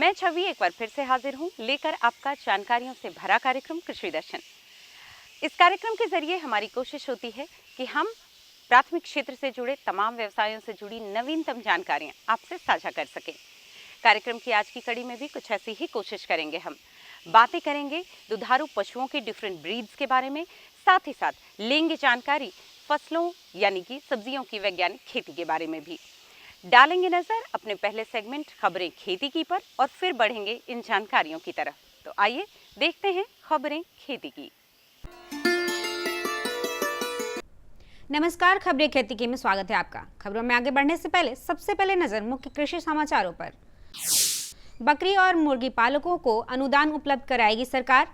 मैं छवि एक बार फिर से हाजिर हूँ लेकर आपका जानकारियों से भरा कार्यक्रम कृषि दर्शन। इस कार्यक्रम के जरिए हमारी कोशिश होती है कि हम प्राथमिक क्षेत्र से जुड़े तमाम व्यवसायों से जुड़ी नवीनतम जानकारियाँ आपसे साझा कर सकें। कार्यक्रम की आज की कड़ी में भी कुछ ऐसी ही कोशिश करेंगे। हम बातें करेंगे दुधारू पशुओं के डिफरेंट ब्रीड्स के बारे में, साथ ही साथ लेंगे जानकारी फसलों यानी कि सब्जियों की वैज्ञानिक खेती के बारे में भी। डालेंगे नजर अपने पहले सेगमेंट खबरें खेती की पर और फिर बढ़ेंगे इन जानकारियों की तरफ। तो आइए देखते हैं खबरें खेती की। नमस्कार, खबरें खेती की में स्वागत है आपका। खबरों में आगे बढ़ने से पहले सबसे पहले नजर मुख्य कृषि समाचारों पर। बकरी और मुर्गी पालकों को अनुदान उपलब्ध कराएगी सरकार।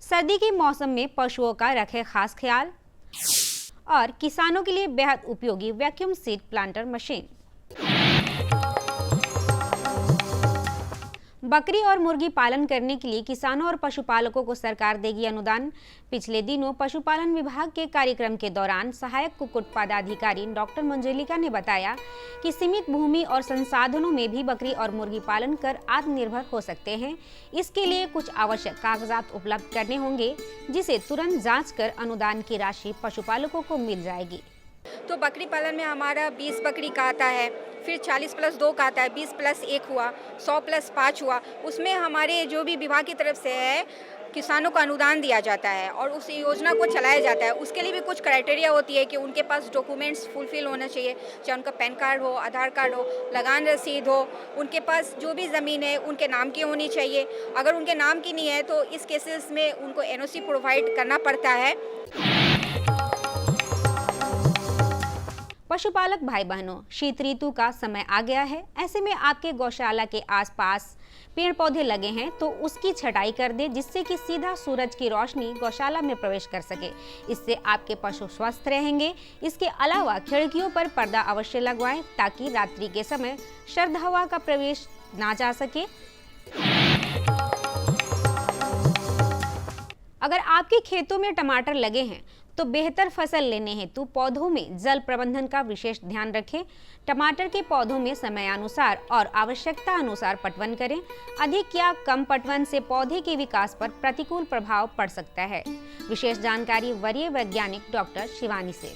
सर्दी के मौसम में पशुओं का रखे खास ख्याल। और किसानों के लिए बेहद उपयोगी वैक्यूम सीड प्लांटर मशीन। बकरी और मुर्गी पालन करने के लिए किसानों और पशुपालकों को सरकार देगी अनुदान। पिछले दिनों पशुपालन विभाग के कार्यक्रम के दौरान सहायक कुक्कुट पदाधिकारी डॉक्टर मंजुलिका ने बताया कि सीमित भूमि और संसाधनों में भी बकरी और मुर्गी पालन कर आत्मनिर्भर हो सकते हैं। इसके लिए कुछ आवश्यक कागजात उपलब्ध करने होंगे, जिसे तुरंत जांच कर अनुदान की राशि पशुपालकों को मिल जाएगी। तो बकरी पालन में हमारा 20 बकरी का आता है, फिर 40+2 का आता है, 20+1 हुआ, 100+5 हुआ। उसमें हमारे जो भी विभाग की तरफ से है किसानों को अनुदान दिया जाता है और उस योजना को चलाया जाता है। उसके लिए भी कुछ क्राइटेरिया होती है कि उनके पास डॉक्यूमेंट्स फुलफिल होना चाहिए, चाहे उनका पैन कार्ड हो, आधार कार्ड हो, लगान रसीद हो, उनके पास जो भी ज़मीन है उनके नाम की होनी चाहिए। अगर उनके नाम की नहीं है तो इस केसेस में उनको एनओसी प्रोवाइड करना पड़ता है। पशुपालक भाई बहनों, शीत ऋतु का समय आ गया है। ऐसे में आपके गौशाला के आसपास पेड़ पौधे लगे हैं तो उसकी छटाई कर दे, जिससे कि सीधा सूरज की रोशनी गौशाला में प्रवेश कर सके। इससे आपके पशु स्वस्थ रहेंगे। इसके अलावा खिड़कियों पर पर्दा अवश्य लगवाएं ताकि रात्रि के समय सर्द हवा का प्रवेश ना जा सके। अगर आपके खेतों में टमाटर लगे हैं तो बेहतर फसल लेने हेतु पौधों में जल प्रबंधन का विशेष ध्यान रखें। टमाटर के पौधों में समयानुसार और आवश्यकता अनुसार पटवन करें। अधिक या कम पटवन से पौधे के विकास पर प्रतिकूल प्रभाव पड़ सकता है। विशेष जानकारी वरीय वैज्ञानिक डॉक्टर शिवानी से।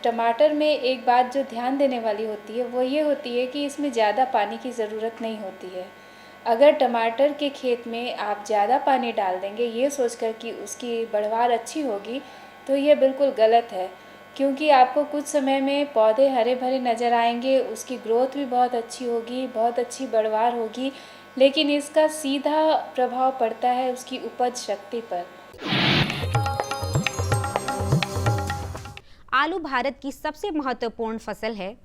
टमाटर में एक बात जो ध्यान देने वाली होती है वो ये होती है कि इसमें ज़्यादा पानी की ज़रूरत नहीं होती है। अगर टमाटर के खेत में आप ज़्यादा पानी डाल देंगे ये सोचकर कि उसकी बढ़वार अच्छी होगी, तो ये बिल्कुल गलत है, क्योंकि आपको कुछ समय में पौधे हरे भरे नज़र आएंगे, उसकी ग्रोथ भी बहुत अच्छी होगी, बहुत अच्छी बढ़वार होगी, लेकिन इसका सीधा प्रभाव पड़ता है उसकी उपज शक्ति पर। आलू भारत की सबसे महत्वपूर्ण फसल है।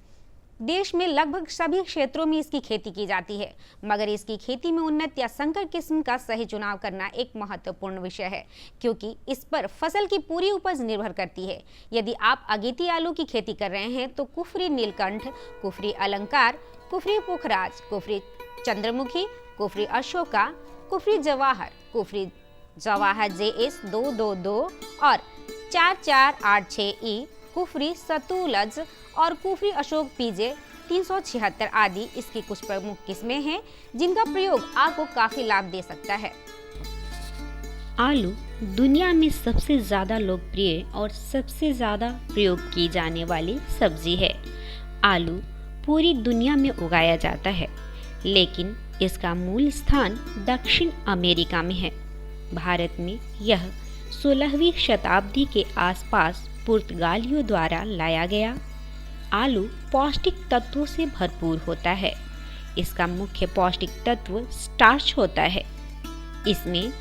देश में लगभग सभी क्षेत्रों में इसकी खेती की जाती है, मगर इसकी खेती में उन्नत या संकर किस्म का सही चुनाव करना एक महत्वपूर्ण विषय है, क्योंकि इस पर फसल की पूरी उपज निर्भर करती है। यदि आप अगेती आलू की खेती कर रहे हैं तो कुफरी नीलकंठ, कुफरी अलंकार, कुफरी पुखराज, कुफरी चंद्रमुखी, कुफरी अशोका, कुफरी जवाहर, कुफरी जवाहर JS 222 और 4486E, कुफरी सतुलज और कुफरी अशोक PJ 376 आदि इसकी कुछ प्रमुख किस्में हैं जिनका प्रयोग आपको काफी लाभ दे सकता है। आलू दुनिया में सबसे ज़्यादा लोकप्रिय और सबसे ज़्यादा प्रयोग की जाने वाली सब्जी है। आलू पूरी दुनिया में उगाया जाता है, लेकिन इसका मूल स्थान दक्षिण अमेरिका में है। भारत में यह 16वीं शताब्दी के आसपास पुर्तगालियों द्वारा लाया गया। आलू पौष्टिक तत्वों से भरपूर होता है। इसका मुख्य पौष्टिक तत्व स्टार्च होता है। इसमें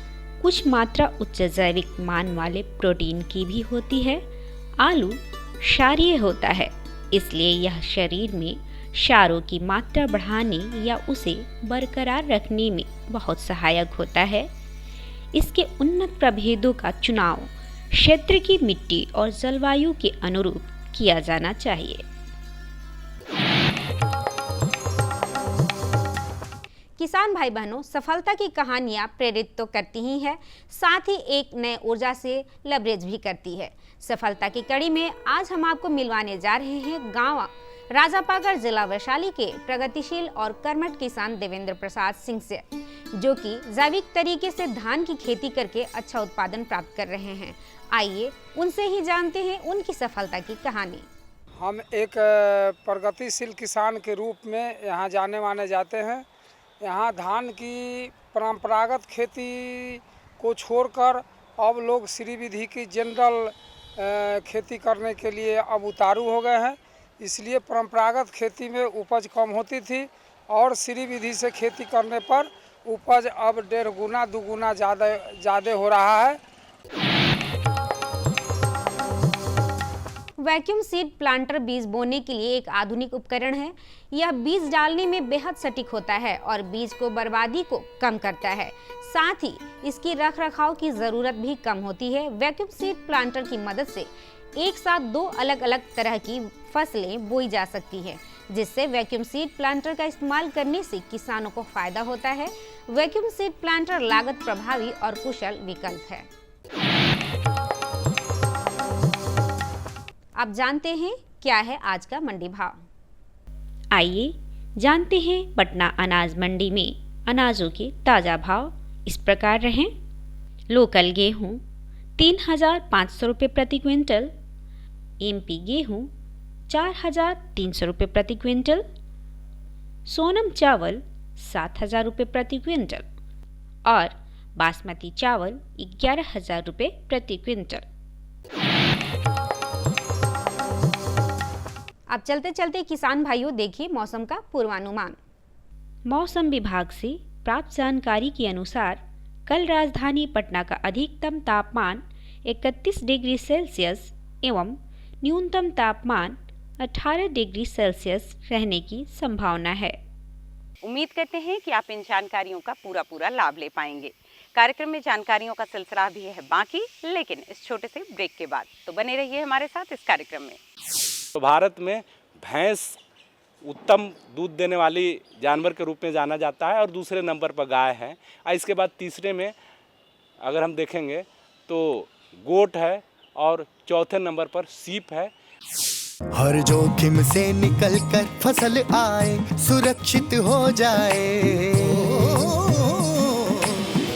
कुछ मात्रा उच्च जैविक मान वाले प्रोटीन की भी होती है। आलू क्षारीय होता है, इसलिए यह शरीर में क्षारों की मात्रा बढ़ाने या उसे बरकरार रखने में बहुत सहायक होता है। इसके उन्नत प्रभेदों का चुनाव क्षेत्र की मिट्टी और जलवायु के अनुरूप किया जाना चाहिए। किसान भाई बहनों, सफलता की कहानियां प्रेरित तो करती ही है, साथ ही एक नए ऊर्जा से लबरेज भी करती है। सफलता की कड़ी में आज हम आपको मिलवाने जा रहे हैं राजापाकर जिला वैशाली के प्रगतिशील और कर्मठ किसान देवेंद्र प्रसाद सिंह से, जो कि जैविक तरीके से धान की खेती करके अच्छा उत्पादन प्राप्त कर रहे हैं। आइए उनसे ही जानते हैं उनकी सफलता की कहानी। हम एक प्रगतिशील किसान के रूप में यहाँ जाने माने जाते हैं। यहाँ धान की परंपरागत खेती को छोड़कर अब लोग श्री विधि की जनरल खेती करने के लिए अब उतारू हो गए हैं। इसलिए परंपरागत खेती में उपज कम होती थी और श्री विधि से खेती करने पर उपज अब 1.5 गुना 2 गुना ज़्यादा हो रहा है। वैक्यूम सीड प्लांटर बीज बोने के लिए एक आधुनिक उपकरण है। यह बीज डालने में बेहद सटीक होता है और बीज को बर्बादी को कम करता है। साथ ही इसकी रखरखाव की जरूरत भी कम होती है। वैक्यूम सीड प्लांटर की मदद से एक साथ 2 अलग अलग तरह की फसलें बोई जा सकती है, जिससे वैक्यूम सीड प्लांटर का इस्तेमाल करने से किसानों को फायदा होता है। वैक्यूम सीड प्लांटर लागत प्रभावी और कुशल विकल्प है। अब जानते हैं क्या है आज का मंडी भाव। आइए जानते हैं पटना अनाज मंडी में अनाजों के ताज़ा भाव इस प्रकार रहे। लोकल गेहूँ 3,500 रुपये प्रति क्विंटल, एमपी गेहूँ 4,300 रुपये प्रति क्विंटल, सोनम चावल 7,000 रुपये प्रति क्विंटल और बासमती चावल 11,000 रुपये प्रति क्विंटल। अब चलते चलते किसान भाइयों देखिए मौसम का पूर्वानुमान। मौसम विभाग से प्राप्त जानकारी के अनुसार कल राजधानी पटना का अधिकतम तापमान 31 डिग्री सेल्सियस एवं न्यूनतम तापमान 18 डिग्री सेल्सियस रहने की संभावना है। उम्मीद करते हैं कि आप इन जानकारियों का पूरा लाभ ले पाएंगे। कार्यक्रम में जानकारियों का सिलसिला भी है बाकी, लेकिन इस छोटे से ब्रेक के बाद, तो बने रहिए हमारे साथ इस कार्यक्रम में। तो भारत में भैंस उत्तम दूध देने वाली जानवर के रूप में जाना जाता है और दूसरे नंबर पर गाय है। और इसके बाद तीसरे में अगर हम देखेंगे तो गोट है और चौथे नंबर पर सीप है। हर जोखिम से निकल कर फसल आए, सुरक्षित हो जाए।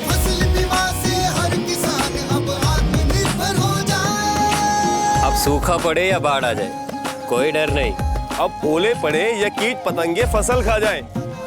फसल बीमा से हर किसान अब आत्मनिर्भर हो जाए। अब सूखा पड़े या बाढ़ आ जाए कोई डर नहीं। अब ओले पड़े या कीट पतंगे फसल खा जाए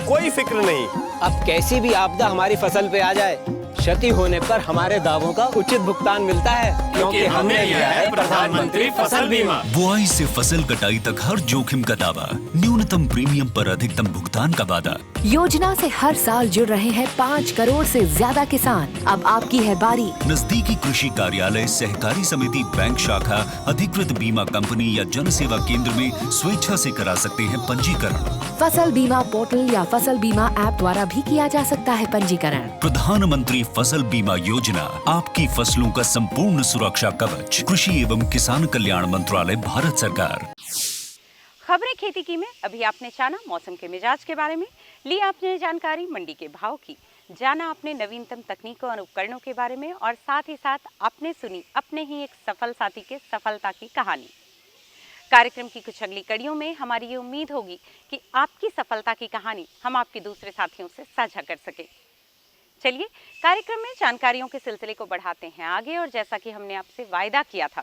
कोई फिक्र नहीं। अब कैसी भी आपदा हमारी फसल पे आ जाए, क्षति होने पर हमारे दावों का उचित भुगतान मिलता है, क्योंकि हमने लिया है प्रधानमंत्री फसल बीमा। बुआई से फसल कटाई तक हर जोखिम का दावा, न्यूनतम प्रीमियम पर अधिकतम भुगतान का वादा। योजना से हर साल जुड़ रहे हैं 5 करोड़ से ज्यादा किसान। अब आपकी है बारी। नजदीकी कृषि कार्यालय, सहकारी समिति, बैंक शाखा, अधिकृत बीमा कंपनी या जन सेवा केंद्र में स्वेच्छा से करा सकते हैं पंजीकरण। फसल बीमा पोर्टल या फसल बीमा ऐप द्वारा भी किया जा सकता है पंजीकरण। प्रधानमंत्री फसल बीमा योजना, आपकी फसलों का संपूर्ण सुरक्षा कवच। कृषि एवं किसान कल्याण मंत्रालय, भारत सरकार। खबरें खेती की में अभी आपने जाना मौसम के मिजाज के बारे में, ली आपने जानकारी मंडी के भाव की, जाना आपने नवीनतम तकनीकों और उपकरणों के बारे में, और साथ ही साथ आपने सुनी अपने ही एक सफल साथी के सफलता की कहानी। कार्यक्रम की कुछ अगली कड़ियों में हमारी ये उम्मीद होगी कि आपकी सफलता की कहानी हम आपके दूसरे साथियों से साझा कर सके। चलिए कार्यक्रम में जानकारियों के सिलसिले को बढ़ाते हैं आगे, और जैसा कि हमने आपसे वायदा किया था,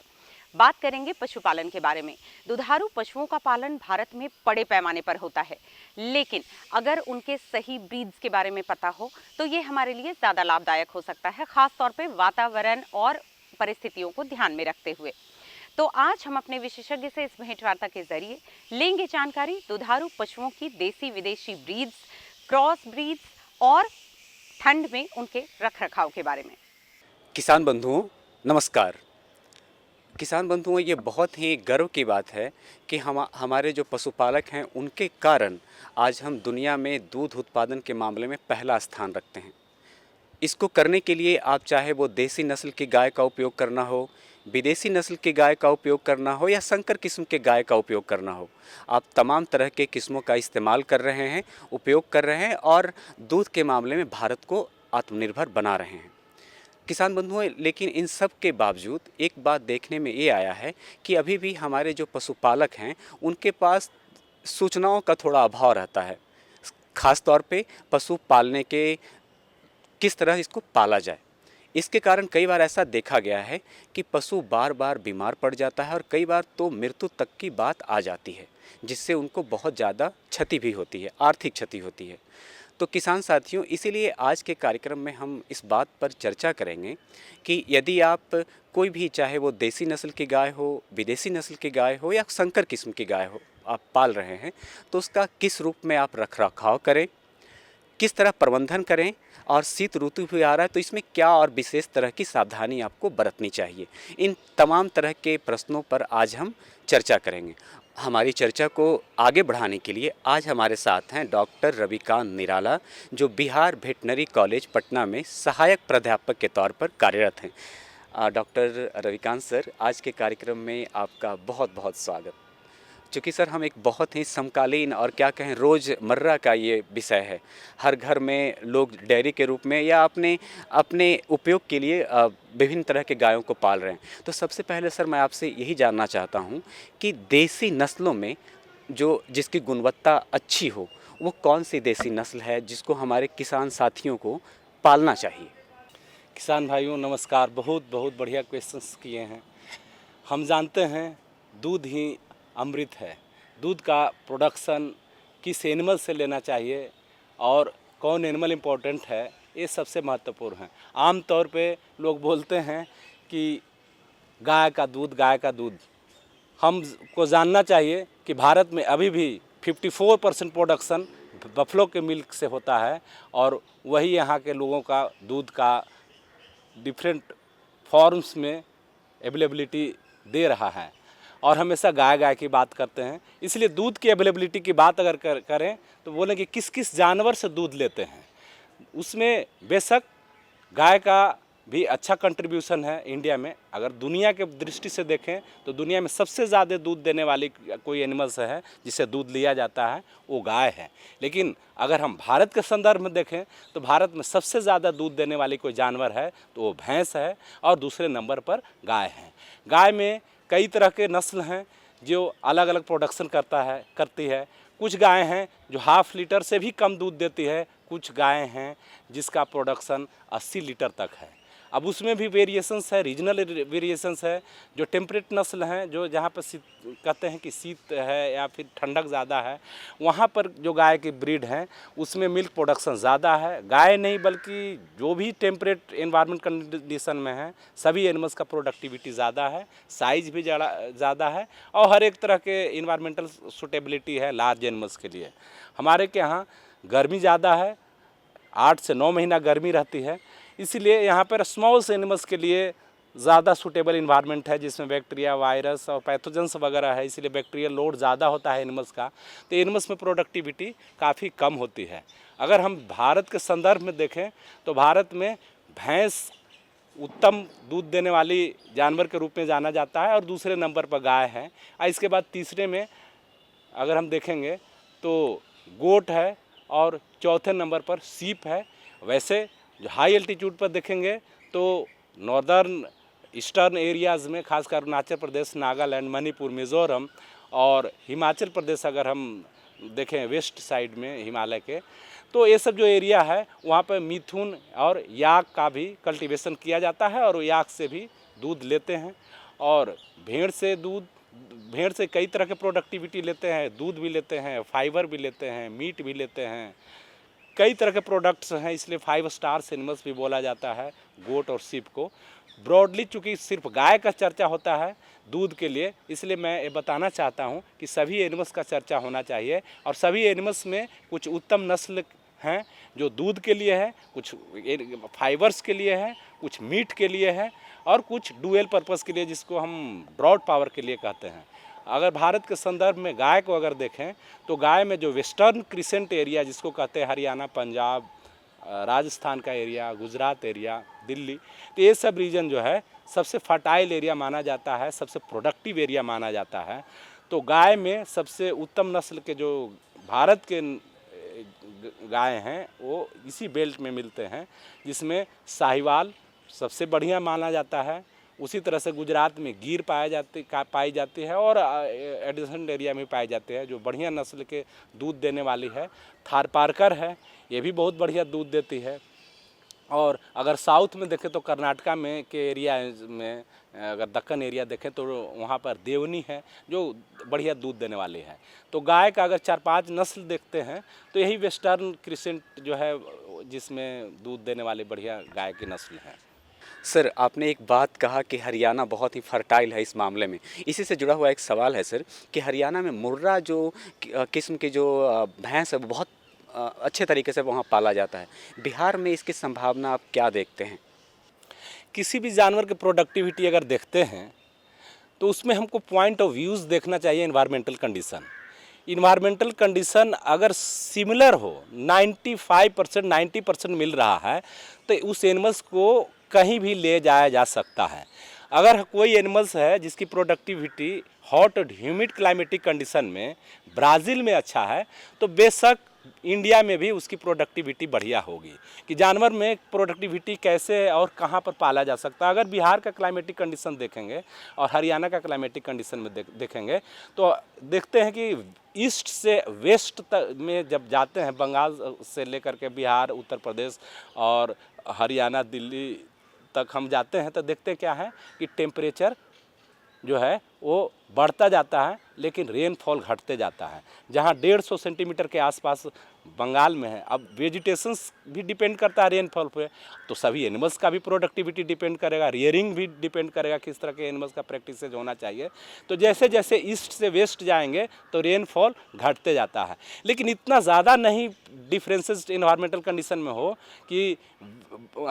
बात करेंगे पशुपालन के बारे में। दुधारू पशुओं का पालन भारत में बड़े पैमाने पर होता है, लेकिन अगर उनके सही ब्रीड्स के बारे में पता हो तो ये हमारे लिए ज़्यादा लाभदायक हो सकता है, खास तौर पे वातावरण और परिस्थितियों को ध्यान में रखते हुए। तो आज हम अपने विशेषज्ञ से इस भेंटवार्ता के जरिए लेंगे जानकारी दुधारू पशुओं की देसी विदेशी ब्रीड्स, क्रॉस ब्रीड्स और ठंड में उनके रखरखाव के बारे में। किसान बंधुओं नमस्कार। किसान बंधुओं, ये बहुत ही गर्व की बात है कि हमारे जो पशुपालक हैं उनके कारण आज हम दुनिया में दूध उत्पादन के मामले में पहला स्थान रखते हैं। इसको करने के लिए आप चाहे वो देसी नस्ल की गाय का उपयोग करना हो, विदेशी नस्ल की गाय का उपयोग करना हो या संकर किस्म के गाय का उपयोग करना हो, आप तमाम तरह के किस्मों का इस्तेमाल कर रहे हैं, उपयोग कर रहे हैं और दूध के मामले में भारत को आत्मनिर्भर बना रहे हैं। किसान बंधुओं, लेकिन इन सब के बावजूद एक बात देखने में ये आया है कि अभी भी हमारे जो पशुपालक हैं उनके पास सूचनाओं का थोड़ा अभाव रहता है, ख़ास तौर पे पशु पालने के किस तरह इसको पाला जाए। इसके कारण कई बार ऐसा देखा गया है कि पशु बार बार बीमार पड़ जाता है और कई बार तो मृत्यु तक की बात आ जाती है, जिससे उनको बहुत ज़्यादा क्षति भी होती है, आर्थिक क्षति होती है। तो किसान साथियों, इसीलिए आज के कार्यक्रम में हम इस बात पर चर्चा करेंगे कि यदि आप कोई भी, चाहे वो देसी नस्ल की गाय हो, विदेशी नस्ल की गाय हो या संकर किस्म की गाय हो, आप पाल रहे हैं तो उसका किस रूप में आप रख रखाव करें, किस तरह प्रबंधन करें, और शीत ऋतु भी आ रहा है तो इसमें क्या और विशेष तरह की सावधानी आपको बरतनी चाहिए। इन तमाम तरह के प्रश्नों पर आज हम चर्चा करेंगे। हमारी चर्चा को आगे बढ़ाने के लिए आज हमारे साथ हैं डॉक्टर रविकांत निराला, जो बिहार वेटनरी कॉलेज पटना में सहायक प्राध्यापक के तौर पर कार्यरत हैं। डॉक्टर रविकांत सर, आज के कार्यक्रम में आपका बहुत बहुत स्वागत। चूँकि सर हम एक बहुत ही समकालीन और क्या कहें रोज़मर्रा का ये विषय है, हर घर में लोग डेयरी के रूप में या अपने उपयोग के लिए विभिन्न तरह के गायों को पाल रहे हैं। तो सबसे पहले सर मैं आपसे यही जानना चाहता हूँ कि देसी नस्लों में जिसकी गुणवत्ता अच्छी हो, वो कौन सी देसी नस्ल है जिसको हमारे किसान साथियों को पालना चाहिए। किसान भाइयों नमस्कार, बहुत बहुत बढ़िया क्वेश्चंस किए हैं। हम जानते हैं दूध ही अमृत है। दूध का प्रोडक्शन किस एनिमल से लेना चाहिए और कौन एनिमल इम्पोर्टेंट है, ये सबसे महत्वपूर्ण है। आम तौर पे लोग बोलते हैं कि गाय का दूध। हमको जानना चाहिए कि भारत में अभी भी 54% प्रोडक्शन बफलो के मिल्क से होता है और वही यहाँ के लोगों का दूध का डिफरेंट फॉर्म्स में अवेलेबिलिटी दे रहा है। और हमेशा गाय की बात करते हैं, इसलिए दूध की अवेलेबिलिटी की बात अगर करें तो बोलें कि किस किस जानवर से दूध लेते हैं। उसमें बेशक गाय का भी अच्छा कंट्रीब्यूशन है इंडिया में। अगर दुनिया के दृष्टि से देखें तो दुनिया में सबसे ज़्यादा दूध देने वाली कोई एनिमल्स है जिससे दूध लिया जाता है, वो गाय है। लेकिन अगर हम भारत के संदर्भ में देखें तो भारत में सबसे ज़्यादा दूध देने वाली कोई जानवर है तो वो भैंस है और दूसरे नंबर पर गाय है। गाय में कई तरह के नस्ल हैं जो अलग अलग प्रोडक्शन करती है। कुछ गायें हैं जो हाफ लीटर से भी कम दूध देती है, कुछ गायें हैं जिसका प्रोडक्शन 80 लीटर तक है। अब उसमें भी वेरिएशंस है, रीजनल वेरिएशंस है। जो टेम्परेट नस्ल हैं, जो जहाँ पर कहते हैं कि शीत है या फिर ठंडक ज़्यादा है, वहाँ पर जो गाय की ब्रीड हैं उसमें मिल्क प्रोडक्शन ज़्यादा है। गाय नहीं बल्कि जो भी टेम्परेट एनवायरनमेंट कंडीशन में है, सभी एनिमल्स का प्रोडक्टिविटी ज़्यादा है, साइज़ भी ज़्यादा है और हर एक तरह के इन्वायरमेंटल सूटेबिलिटी है लार्ज एनिमल्स के लिए। हमारे के यहाँ गर्मी ज़्यादा है, 8 से 9 महीना गर्मी रहती है, इसलिए यहाँ पर स्मॉल एनिमल्स के लिए ज़्यादा सूटेबल इन्वायरमेंट है जिसमें बैक्टीरिया, वायरस और पैथोजेंस वगैरह है, इसलिए बैक्टीरियल लोड ज़्यादा होता है एनिमल्स का, तो एनिमल्स में प्रोडक्टिविटी काफ़ी कम होती है। अगर हम भारत के संदर्भ में देखें तो भारत में भैंस उत्तम दूध देने वाली जानवर के रूप में जाना जाता है और दूसरे नंबर पर गाय है। इसके बाद तीसरे में अगर हम देखेंगे तो गोट है और चौथे नंबर पर सीप है। वैसे जो हाई एल्टीट्यूड पर देखेंगे तो नॉर्दर्न ईस्टर्न एरियाज़ में खासकर अरुणाचल प्रदेश, नागालैंड, मणिपुर, मिज़ोरम और हिमाचल प्रदेश अगर हम देखें वेस्ट साइड में हिमालय के, तो ये सब जो एरिया है वहाँ पर मिथुन और याक का भी कल्टीवेशन किया जाता है और याक से भी दूध लेते हैं। और भेड़ से कई तरह के प्रोडक्टिविटी लेते हैं, दूध भी लेते हैं, फाइबर भी लेते हैं, मीट भी लेते हैं, कई तरह के प्रोडक्ट्स हैं, इसलिए 5 स्टार एनिमल्स भी बोला जाता है गोट और सीप को। ब्रॉडली चूँकि सिर्फ गाय का चर्चा होता है दूध के लिए, इसलिए मैं ये बताना चाहता हूँ कि सभी एनिमल्स का चर्चा होना चाहिए और सभी एनिमल्स में कुछ उत्तम नस्ल हैं जो दूध के लिए है, कुछ फाइबर्स के लिए है, कुछ मीट के लिए है और कुछ डुअल पर्पस के लिए जिसको हम ब्रॉड पावर के लिए कहते हैं। अगर भारत के संदर्भ में गाय को अगर देखें तो गाय में जो वेस्टर्न क्रिसेंट एरिया जिसको कहते हैं हरियाणा, पंजाब, राजस्थान का एरिया, गुजरात एरिया, दिल्ली, तो ये सब रीजन जो है सबसे फर्टाइल एरिया माना जाता है, सबसे प्रोडक्टिव एरिया माना जाता है। तो गाय में सबसे उत्तम नस्ल के जो भारत के गाय हैं वो इसी बेल्ट में मिलते हैं, जिसमें साहिवाल सबसे बढ़िया माना जाता है, उसी तरह से गुजरात में गिर पाई जाती है और एडिशनल एरिया में पाए जाते हैं जो बढ़िया नस्ल के दूध देने वाली है। थारपारकर है, ये भी बहुत बढ़िया दूध देती है। और अगर साउथ में देखें तो कर्नाटका में के एरिया में, अगर दक्कन एरिया देखें तो वहाँ पर देवनी है जो बढ़िया दूध देने वाली है। तो गाय का अगर 4-5 नस्ल देखते हैं तो यही वेस्टर्न क्रिसेंट जो है जिसमें दूध देने वाली बढ़िया गाय की नस्ल है। सर, आपने एक बात कहा कि हरियाणा बहुत ही फर्टाइल है इस मामले में। इसी से जुड़ा हुआ एक सवाल है सर कि हरियाणा में मुर्रा जो किस्म की जो भैंस है वो बहुत अच्छे तरीके से वहाँ पाला जाता है। बिहार में इसकी संभावना आप क्या देखते हैं? किसी भी जानवर की प्रोडक्टिविटी अगर देखते हैं तो उसमें हमको पॉइंट ऑफ व्यूज़ देखना चाहिए। इन्वायरमेंटल कंडीशन अगर सिमिलर हो, 95% 90% मिल रहा है तो उस एनिमल्स को कहीं भी ले जाया जा सकता है। अगर कोई एनिमल्स है जिसकी प्रोडक्टिविटी हॉट और ह्यूमिड क्लाइमेटिक कंडीशन में ब्राज़ील में अच्छा है तो बेशक इंडिया में भी उसकी प्रोडक्टिविटी बढ़िया होगी। कि जानवर में प्रोडक्टिविटी कैसे और कहाँ पर पाला जा सकता है। अगर बिहार का क्लाइमेटिक कंडीशन देखेंगे और हरियाणा का क्लाइमेटिक कंडीशन में देखेंगे तो देखते हैं कि ईस्ट से वेस्ट तक में जब जाते हैं, बंगाल से लेकर के बिहार, उत्तर प्रदेश और हरियाणा, दिल्ली तक हम जाते हैं तो देखते क्या है कि टेम्परेचर जो है वो बढ़ता जाता है लेकिन रेनफॉल घटते जाता है। जहाँ 150 सेंटीमीटर के आसपास बंगाल में है, अब वेजिटेशंस भी डिपेंड करता है रेनफॉल पे, तो सभी एनिमल्स का भी प्रोडक्टिविटी डिपेंड करेगा, रियरिंग भी डिपेंड करेगा किस तरह के एनिमल्स का प्रैक्टिसेज होना चाहिए। तो जैसे जैसे ईस्ट से वेस्ट जाएंगे तो रेनफॉल घटते जाता है, लेकिन इतना ज़्यादा नहीं डिफरेंसेस इन्वायरमेंटल कंडीशन में हो कि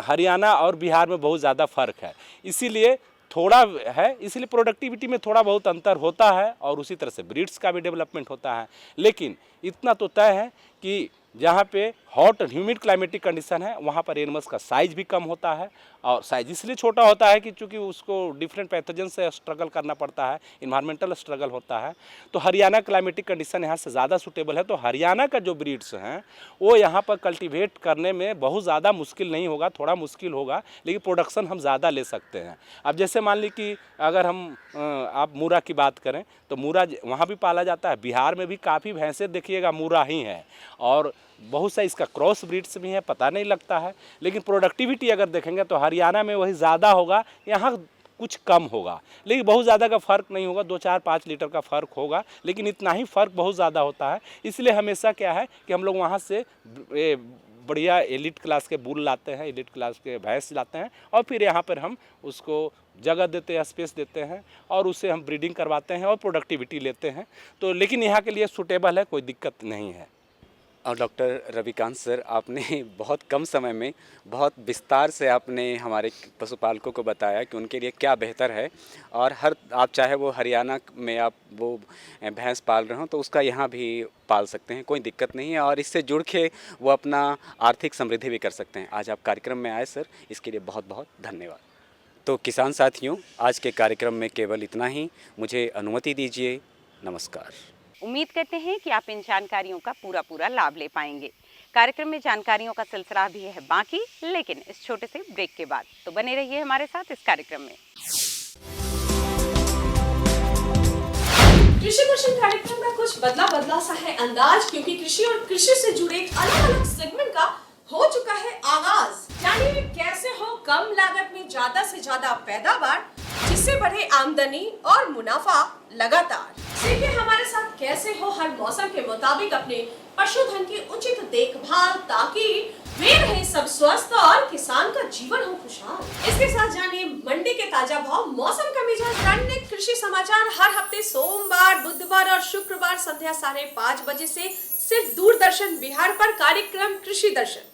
हरियाणा और बिहार में बहुत ज़्यादा फ़र्क है। इसीलिए थोड़ा है, इसलिए प्रोडक्टिविटी में थोड़ा बहुत अंतर होता है और उसी तरह से ब्रीड्स का भी डेवलपमेंट होता है। लेकिन इतना तो तय है कि जहाँ पे हॉट और ह्यूमिड क्लाइमेटिक कंडीशन है वहाँ पर एनिमल्स का साइज भी कम होता है। और साइज इसलिए छोटा होता है कि चूँकि उसको डिफरेंट पैथोजन से स्ट्रगल करना पड़ता है, इन्वायरमेंटल स्ट्रगल होता है। तो हरियाणा क्लाइमेटिक कंडीशन यहाँ से ज़्यादा सूटेबल है। तो हरियाणा का जो ब्रीड्स हैं वो यहाँ पर कल्टीवेट करने में बहुत ज़्यादा मुश्किल नहीं होगा, थोड़ा मुश्किल होगा लेकिन प्रोडक्शन हम ज़्यादा ले सकते हैं। अब जैसे मान ली कि अगर हम आप मुर्रा की बात करें तो मुर्रा वहाँ भी पाला जाता है, बिहार में भी काफ़ी भैंसें देखिएगा मुर्रा ही है और बहुत सा इसका क्रॉस ब्रीड्स भी है, पता नहीं लगता है। लेकिन प्रोडक्टिविटी अगर देखेंगे तो हरियाणा में वही ज़्यादा होगा, यहाँ कुछ कम होगा, लेकिन बहुत ज़्यादा का फ़र्क नहीं होगा, 2-4-5 लीटर का फ़र्क होगा, लेकिन इतना ही फ़र्क बहुत ज़्यादा होता है। इसलिए हमेशा क्या है कि हम लोग वहाँ से बढ़िया एलिट क्लास के बुल लाते हैं, एलिट क्लास के भैंस लाते हैं और फिर यहाँ पर हम उसको जगह देते हैं, स्पेस देते हैं और उससे हम ब्रीडिंग करवाते हैं और प्रोडक्टिविटी लेते हैं। तो लेकिन यहाँ के लिए सूटेबल है, कोई दिक्कत नहीं है। और डॉक्टर रविकांत सर, आपने बहुत कम समय में बहुत विस्तार से आपने हमारे पशुपालकों को बताया कि उनके लिए क्या बेहतर है और हर आप चाहे वो हरियाणा में आप वो भैंस पाल रहे हो तो उसका यहाँ भी पाल सकते हैं, कोई दिक्कत नहीं है और इससे जुड़ के वो अपना आर्थिक समृद्धि भी कर सकते हैं। आज आप कार्यक्रम में आए सर, इसके लिए बहुत बहुत धन्यवाद। तो किसान साथियों, आज के कार्यक्रम में केवल इतना ही, मुझे अनुमति दीजिए। नमस्कार। उम्मीद करते हैं कि आप इन जानकारियों का पूरा लाभ ले पाएंगे। कार्यक्रम में जानकारियों का सिलसिला भी है बाकी, लेकिन इस छोटे से ब्रेक के बाद, तो बने रहिए हमारे साथ इस कार्यक्रम में। कृषि दर्शन कार्यक्रम का कुछ बदला सा है अंदाज, क्योंकि कृषि और कृषि से जुड़े अलग-अलग सेगमेंट का हो चुका है आगाज। जानिए कैसे हो कम लागत में ज्यादा से ज्यादा पैदावार, जिससे बढ़े आमदनी और मुनाफा लगातार। सीखिए हमारे साथ कैसे हो हर मौसम के मुताबिक अपने पशुधन की उचित देखभाल, ताकि वे रहे सब स्वस्थ और किसान का जीवन हो खुशहाल। इसके साथ जानिए मंडी के ताजा भाव, मौसम का मिजाज, दैनिक कृषि समाचार हर हफ्ते सोमवार, बुधवार और शुक्रवार संध्या 5:30 बजे से सिर्फ दूरदर्शन बिहार पर कार्यक्रम कृषि दर्शन।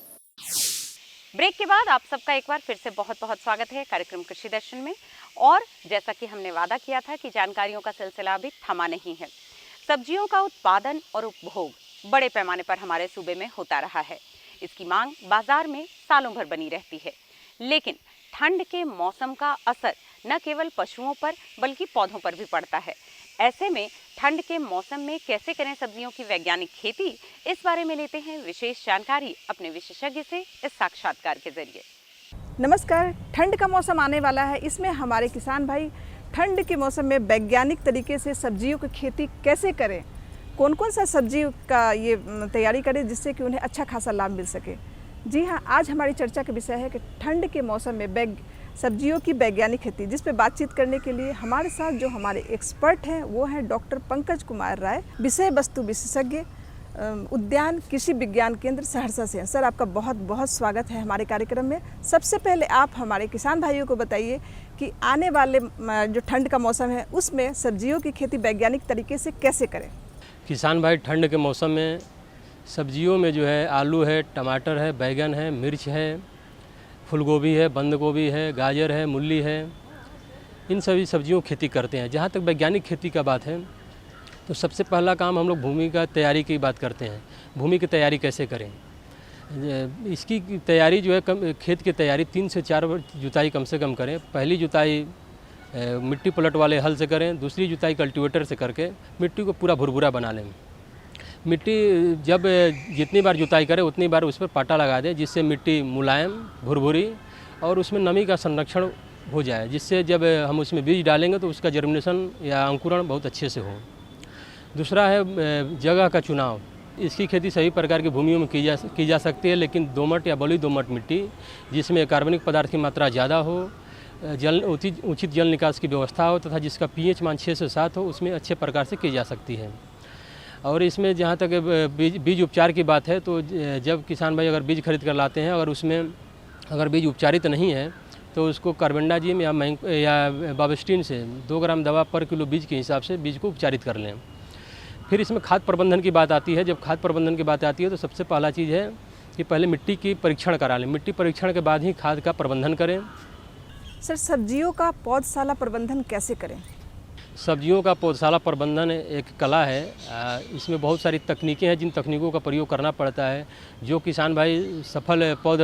ब्रेक के बाद आप सबका एक बार फिर से बहुत स्वागत है कार्यक्रम कृषि दर्शन में। और जैसा कि हमने वादा किया था कि जानकारियों का सिलसिला अभी थमा नहीं है। सब्जियों का उत्पादन और उपभोग बड़े पैमाने पर हमारे सूबे में होता रहा है। इसकी मांग बाजार में सालों भर बनी रहती है, लेकिन ठंड के मौसम का असर न केवल पशुओं पर बल्कि पौधों पर भी पड़ता है। ऐसे में ठंड के मौसम में कैसे करें सब्जियों की वैज्ञानिक खेती, इस बारे में लेते हैं विशेष जानकारी अपने विशेषज्ञ से इस साक्षात्कार के जरिए। नमस्कार। ठंड का मौसम आने वाला है, इसमें हमारे किसान भाई ठंड के मौसम में वैज्ञानिक तरीके से सब्जियों की खेती कैसे करें, कौन कौन सा सब्जी का ये तैयारी करें जिससे कि उन्हें अच्छा खासा लाभ मिल सके। जी हाँ, आज हमारी चर्चा का विषय है कि ठंड के मौसम में सब्जियों की वैज्ञानिक खेती, जिस पे बातचीत करने के लिए हमारे साथ जो हमारे एक्सपर्ट हैं वो हैं डॉक्टर पंकज कुमार राय, विषय वस्तु विशेषज्ञ, उद्यान कृषि विज्ञान केंद्र सहरसा से। सर, आपका बहुत बहुत स्वागत है हमारे कार्यक्रम में। सबसे पहले आप हमारे किसान भाइयों को बताइए कि आने वाले जो ठंड का मौसम है उसमें सब्जियों की खेती वैज्ञानिक तरीके से कैसे करें। किसान भाई ठंड के मौसम में सब्जियों में जो है आलू है, टमाटर है, बैगन है, मिर्च है, फूलगोभी है, बंद गोभी है, गाजर है, मूली है, इन सभी सब्जियों की खेती करते हैं। जहाँ तक वैज्ञानिक खेती का बात है तो सबसे पहला काम हम लोग भूमि का तैयारी की बात करते हैं। भूमि की तैयारी कैसे करें, इसकी तैयारी जो है खेत की तैयारी 3 से 4 जुताई कम से कम करें। पहली जुताई मिट्टी पलट वाले हल से करें, दूसरी जुताई कल्टीवेटर से करके मिट्टी को पूरा भुरभुरा बना लें। मिट्टी जब जितनी बार जुताई करें उतनी बार उस पर पाटा लगा दें, जिससे मिट्टी मुलायम, भुरभुरी और उसमें नमी का संरक्षण हो जाए, जिससे जब हम उसमें बीज डालेंगे तो उसका जर्मिनेशन या अंकुरण बहुत अच्छे से हो। दूसरा है जगह का चुनाव। इसकी खेती सभी प्रकार की भूमियों में की जा सकती है, लेकिन दोमट या बलुई दोमट मिट्टी जिसमें कार्बनिक पदार्थ की मात्रा ज़्यादा हो, उचित जल निकास की व्यवस्था हो तथा जिसका pH मान 6 से 7 हो, उसमें अच्छे प्रकार से की जा सकती है। और इसमें जहाँ तक बीज उपचार की बात है तो जब किसान भाई अगर बीज खरीद कर लाते हैं, अगर उसमें अगर बीज उपचारित नहीं है तो उसको कार्बेंडाजिम या बाविस्टिन से 2 ग्राम दवा पर किलो बीज के हिसाब से बीज को उपचारित कर लें। फिर इसमें खाद प्रबंधन की बात आती है। जब खाद प्रबंधन की बात आती है तो सबसे पहला चीज़ है कि पहले मिट्टी की परीक्षण करा लें। मिट्टी परीक्षण के बाद ही खाद का प्रबंधन करें। सर, सब्जियों का पौधशाला प्रबंधन कैसे करें। सब्जियों का पौधशाला प्रबंधन एक कला है। इसमें बहुत सारी तकनीकें हैं जिन तकनीकों का प्रयोग करना पड़ता है। जो किसान भाई सफल पौध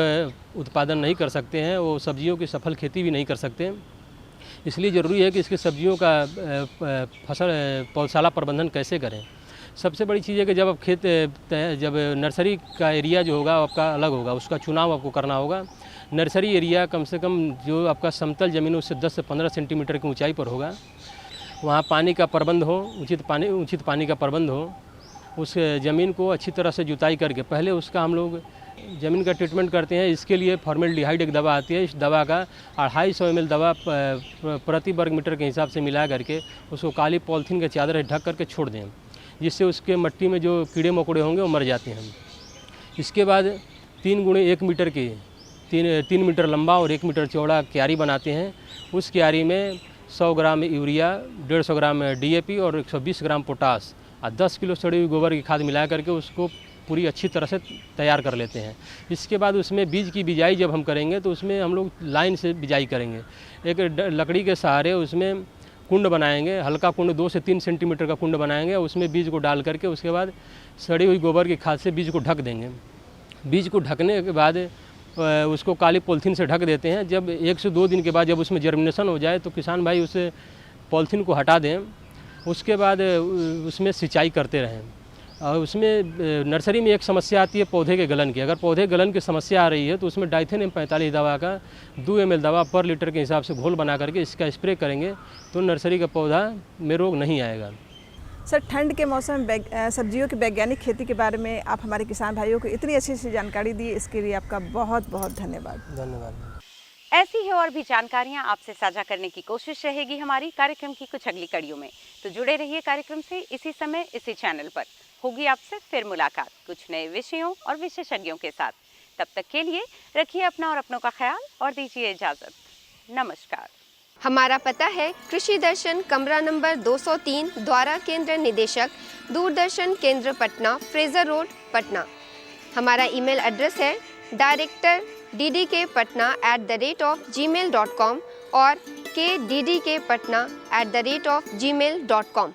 उत्पादन नहीं कर सकते हैं वो सब्जियों की सफल खेती भी नहीं कर सकते। इसलिए ज़रूरी है कि इसके सब्जियों का पौधशाला प्रबंधन कैसे करें। सबसे बड़ी चीज़ है कि जब आप जब नर्सरी का एरिया जो होगा आपका अलग होगा, उसका चुनाव आपको करना होगा। नर्सरी एरिया कम से कम जो आपका समतल ज़मीन उससे 10 से 15 सेंटीमीटर की ऊंचाई पर होगा। वहाँ पानी का प्रबंध हो, उचित पानी का प्रबंध हो। उस ज़मीन को अच्छी तरह से जुताई करके पहले उसका हम लोग ज़मीन का ट्रीटमेंट करते हैं। इसके लिए फॉर्मेल्डिहाइड एक दवा आती है। इस दवा का 250 ml दवा प्रति वर्ग मीटर के हिसाब से मिला करके उसको काली पॉलीथीन के चादर से ढक करके छोड़ दें, जिससे उसके मिट्टी में जो कीड़े मकोड़े होंगे वो मर जाते हैं। इसके बाद 3 गुणे 1 मीटर की 3 मीटर लंबा और 1 मीटर चौड़ा क्यारी बनाते हैं। उस क्यारी में 100 ग्राम यूरिया, 150 ग्राम DAP और 120 ग्राम पोटास और 10 किलो सड़ी हुई गोबर की खाद मिला करके उसको पूरी अच्छी तरह से तैयार कर लेते हैं। इसके बाद उसमें बीज की बिजाई जब हम करेंगे तो उसमें हम लोग लाइन से बिजाई करेंगे। एक लकड़ी के सहारे उसमें कुंड बनाएंगे, हल्का कुंड 2 से 3 सेंटीमीटर का कुंड बनाएंगे। उसमें बीज को डाल करके उसके बाद सड़ी हुई गोबर की खाद से बीज को ढक देंगे। बीज को ढकने के बाद उसको काली पॉलीथीन से ढक देते हैं। जब 1 से 2 दिन के बाद जब उसमें जर्मिनेशन हो जाए तो किसान भाई उस पॉलीथीन को हटा दें। उसके बाद उसमें सिंचाई करते रहें। और उसमें नर्सरी में एक समस्या आती है पौधे के गलन की। अगर पौधे गलन की समस्या आ रही है तो उसमें डाइथेन M45 दवा का 2 ml दवा पर लीटर के हिसाब से घोल बना करके इसका स्प्रे करेंगे तो नर्सरी का पौधा में रोग नहीं आएगा। सर, ठंड के मौसम में सब्जियों की वैज्ञानिक खेती के बारे में आप हमारे किसान भाइयों को इतनी अच्छी सी जानकारी दी, इसके लिए आपका बहुत बहुत धन्यवाद। धन्यवाद। ऐसी ही और भी जानकारियां आपसे साझा करने की कोशिश रहेगी हमारी कार्यक्रम की कुछ अगली कड़ियों में। तो जुड़े रहिए कार्यक्रम से इसी समय इसी चैनल पर। होगी आपसे फिर मुलाकात कुछ नए विषयों और विशेषज्ञों के साथ। तब तक के लिए रखिए अपना और अपनों का ख्याल और दीजिए इजाजत। नमस्कार। हमारा पता है कृषि दर्शन, कमरा नंबर 203, द्वारा केंद्र निदेशक, दूरदर्शन केंद्र पटना, फ्रेजर रोड, पटना। हमारा ईमेल एड्रेस है director@ddkpatna@gmail.com और kddkpatna@gmail.com।